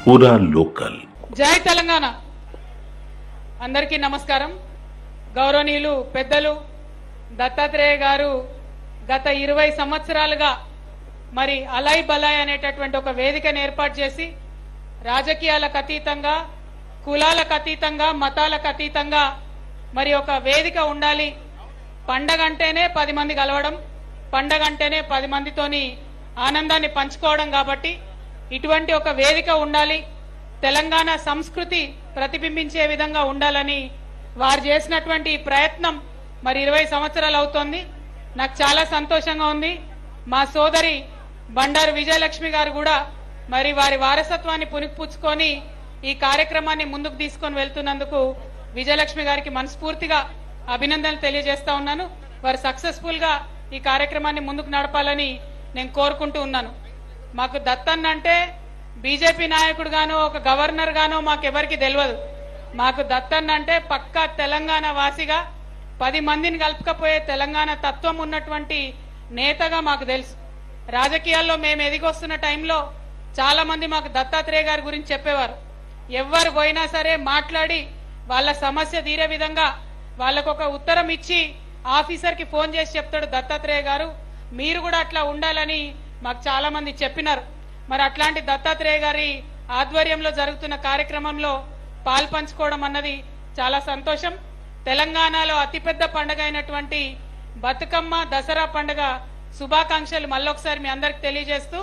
पूरा लोकल। జై తెలంగాణ అందరికీ నమస్కారం। గౌరవనీయులు పెద్దలు దత్తాత్రేయ గారు గత 20 సంవత్సరాలుగా మరి అలై బలాయ్ అనేటటువంటి ఒక వేదికను ఏర్పాటు చేసి రాజకీయాలకు అతీతంగా కులాలకు అతీతంగా మతాలకు అతీతంగా మరి ఒక వేదిక ఉండాలి। పండగ అంటేనే 10 మంది కలవడం, పండగ అంటేనే 10 మందితోని ఆనందాన్ని పంచుకోవడం కాబట్టి ఇటువంటి ఒక వేదిక ఉండాలి, తెలంగాణ సంస్కృతి ప్రతిబింబించే విధంగా ఉండాలని వారు చేసినటువంటి ప్రయత్నం మరి 20 సంవత్సరాలు అవుతోంది। నాకు చాలా సంతోషంగా ఉంది। మా సోదరి బండారు విజయలక్ష్మి గారు కూడా మరి వారి వారసత్వాన్ని పునికిపుచ్చుకొని ఈ కార్యక్రమాన్ని ముందుకు తీసుకొని వెళ్తున్నందుకు విజయలక్ష్మి గారికి మనస్ఫూర్తిగా అభినందనలు తెలియజేస్తా ఉన్నాను। వారు సక్సెస్ఫుల్ గా ఈ కార్యక్రమాన్ని ముందుకు నడపాలని నేను కోరుకుంటూ ఉన్నాను। మాకు దత్తన్న అంటే బీజేపీ నాయకుడు గానో ఒక గవర్నర్ గానో మాకెవరికి తెలియదు। మాకు దత్తన్న అంటే పక్కా తెలంగాణ వాసిగా 10 మందిని కలుపుకపోయే తెలంగాణ తత్వం ఉన్నటువంటి నేతగా మాకు తెలుసు। రాజకీయాల్లో మేము ఎదిగొస్తున్న టైంలో చాలా మంది మాకు దత్తాత్రేయ గారి గురించి చెప్పేవారు। ఎవరు పోయినా సరే మాట్లాడి వాళ్ళ సమస్య తీరే విధంగా వాళ్ళకు ఒక ఉత్తరం ఇచ్చి ఆఫీసర్ కి ఫోన్ చేసి చెప్తాడు దత్తాత్రేయ గారు, మీరు కూడా అట్లా ఉండాలని మాకు చాలా మంది చెప్పినారు। మరి అట్లాంటి దత్తాత్రేయ గారి ఆధ్వర్యంలో జరుగుతున్న కార్యక్రమంలో పాల్పంచుకోవడం అన్నది చాలా సంతోషం। తెలంగాణలో అతిపెద్ద పండుగ అయినటువంటి బతుకమ్మ దసరా పండుగ శుభాకాంక్షలు మళ్ళొకసారి మీ అందరికి తెలియజేస్తూ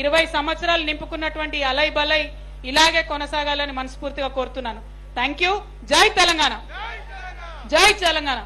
20 సంవత్సరాలు నింపుకున్నటువంటి అలై బలై ఇలాగే కొనసాగాలని మనస్ఫూర్తిగా కోరుతున్నాను। Thank you. జై తెలంగాణ, జై తెలంగాణ।